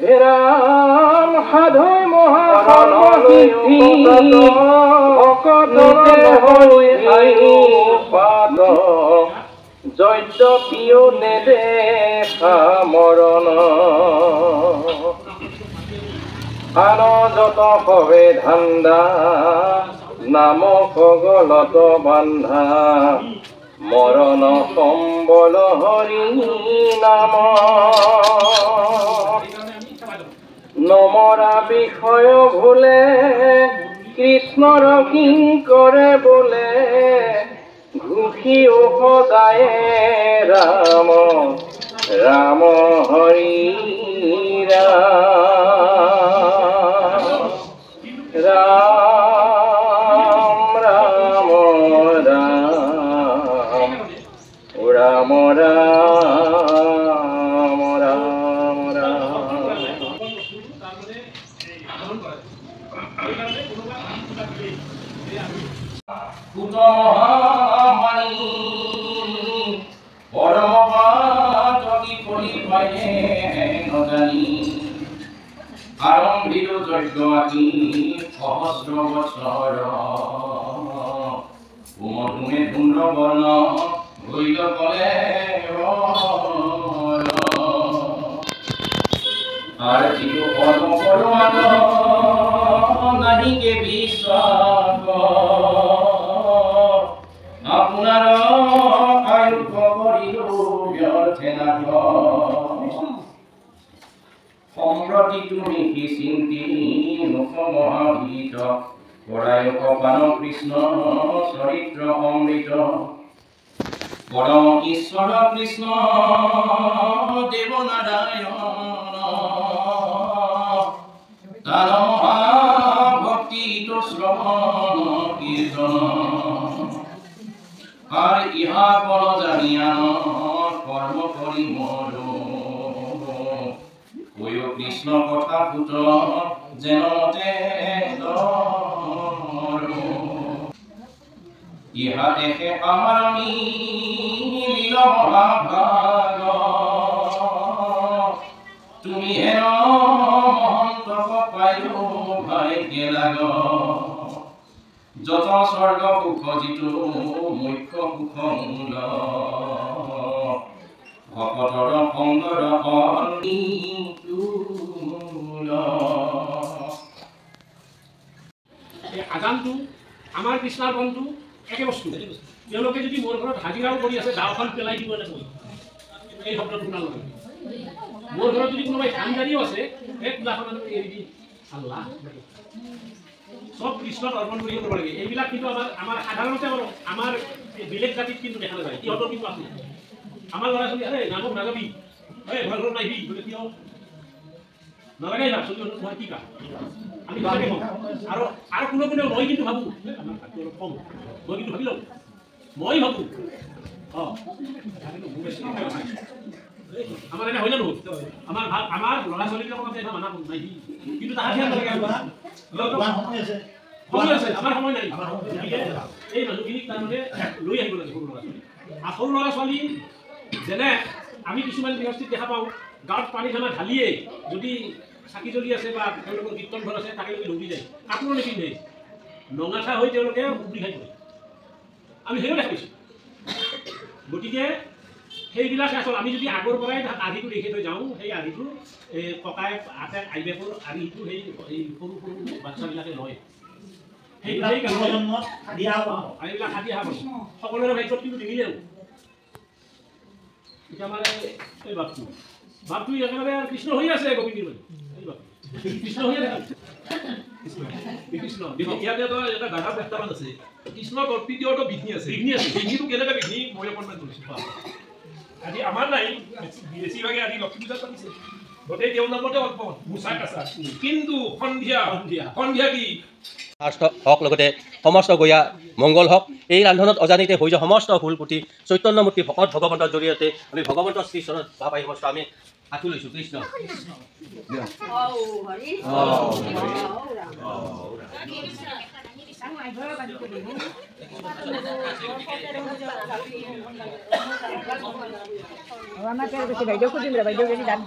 ৰাম সাধয় মহাসৰ্বসিদ্ধি ভকততে হৈ পাদ যদ্যপিও নেদেখা মৰণ আন যত সবে ধান্দা নামক গলত বান্ধা মৰণ সম্বল হৰি নাম নমৰা বিষয় ভুলে কৃষ্ণৰ কি কৰে বোলে ঘুষি সদায়ে ৰাম ৰাম হৰি ৰাম ৰাম ৰাম ৰাম ৰাম ৰাম আৰম্ভিত যজ্ঞ আতি সহস্ৰ বছৰ মধুমে ধুম্ৰ বৰ্ণ হৈল কলে আর জিও কর্ম করমান নাহিকে বিশ্বাস আপনার আয়ু করিল ব্যর্থে নাগ সম্প্রতি তুমি কি চিন্তি মুখ মহাভীত পরায় কপান কৃষ্ণ চরিত্র অমৃত পরম ঈশ্বর কৃষ্ণ দেব নারায়ণ তার মহাভক্তি তো শ্রবণ কীর্তন আর ইহা পর জানিয়ান কর্ম করি মর ওই কৃষ্ণ কথা পুত যেন মতে ইহা দেখে আমার লীল মহাভাগ তুমি হেন মহন্ত পাইল ভাগ্য লাগ যত স্বর্গ সুখ যিটো মুখ্য সুখ মূল ভকতৰ সংগৰ আজানটো আমাৰ কৃষ্ণৰ বন্ধু একে বস্তু তেওঁলোকে যদি মোৰ ঘৰত হাজিৰাও কৰি আছে গাঁওখন পেলাই দিব লাগিব এই শব্দটো শুনা লগে মোৰ ঘৰত যদি কোনোবাই কামদাৰীও আছে সেই পূজাখন এৰি দি আল্লাহ সব কৃষ্ণত অৰ্পণ কৰি কৰিব লাগে এইবিলাক কিন্তু আমাৰ সাধাৰণতে আমাৰ বেলেগ জাতিত কিন্তু দেখা নাযায় সিহঁতৰ কিন্তু আছে আমাৰ ল'ৰা ছোৱালী আৰে নামক নাগাবি ঘৰ ঘৰত নাহিবি বোলে কিয় নালাগে না চলি মই কি কাম আমি ভাবি আৰু কোনে মই কিন্তু ভাবো আমাৰ ভাবি অলপ কম মই কিন্তু ভাবি লওঁ মই ভাবো আমাৰ এনে হয় না নহয় আমাৰ ল'ৰা ছোৱালীবিলাকৰ কথা এটা মানা নাই কিন্তু তাহাঁতি নালাগে সময় আছে আমাৰ সময় নাই এই মানুহখিনিক তাৰমানে লৈ আহিব লাগে সৰু ল'ৰা ছোৱালী সৰু ল'ৰা ছোৱালী যেনে আমি কিছুমান গৃহস্থিত দেখা পাওঁ গাঁৱত পানী ঠানা ঢালিয়ে যদি চাকি জ্বলি আছে বা তেওঁলোকৰ কীৰ্তন ঘৰ আছে তাকে দৌৰি যায় কাপোৰ নিপিন্ধে নঙাঠা হৈ তেওঁলোকে উবৰি খাই পৰে আমি সেইও দেখা পাইছোঁ গতিকে সেইবিলাক আচল আমি যদি আগৰ পৰাই আৰ্হিটো দেখি থৈ যাওঁ সেই আৰ্হিটো ককাই আতে আইবেকৰ আৰ্হিটো সেই সৰু সৰু বাচ্চাবিলাকে লয় সেইবিলাক হাতি অহা সকলোৰে ভাগ্যত কিন্তু নিমিলেও এতিয়া আমাৰ এই বাপটো একেবাৰে কৃষ্ণ হৈ আছে গোবিন্দ কৃষ্ণ হৈ আছে কৃষ্ণ ইয়াতে এটা গাধা প্ৰত্যাহ্বান আছে কৃষ্ণ তৃতীয়টো বিঘ্নি আছে বিঘ্নিটো কেনেকৈ বিঘ্নি মই অকণমান কৰিছোঁ আজি আমাৰ নাই বেছিভাগে আজি লক্ষ্মী পূজাত পাতিছে গোটেই তেওঁৰ নামতে অল্প মুচা কাচা কিন্তু সন্ধিয়া কি হওক লগতে সমস্ত গঞা মংগল হওক। এই ৰান্ধনত অজানিতে হৈ যোৱা সমস্ত ভুল পুতি চৈতন্যমূৰ্তি ভকত ভগৱন্তৰ জৰিয়তে আমি ভগৱন্তৰ শ্ৰীচৰণত ভাৱ আহি সমস্ত আমি আঁঠু লৈছোঁ। কৃষ্ণ বাইদেউ খুজিম বাইদেউ যদি দাম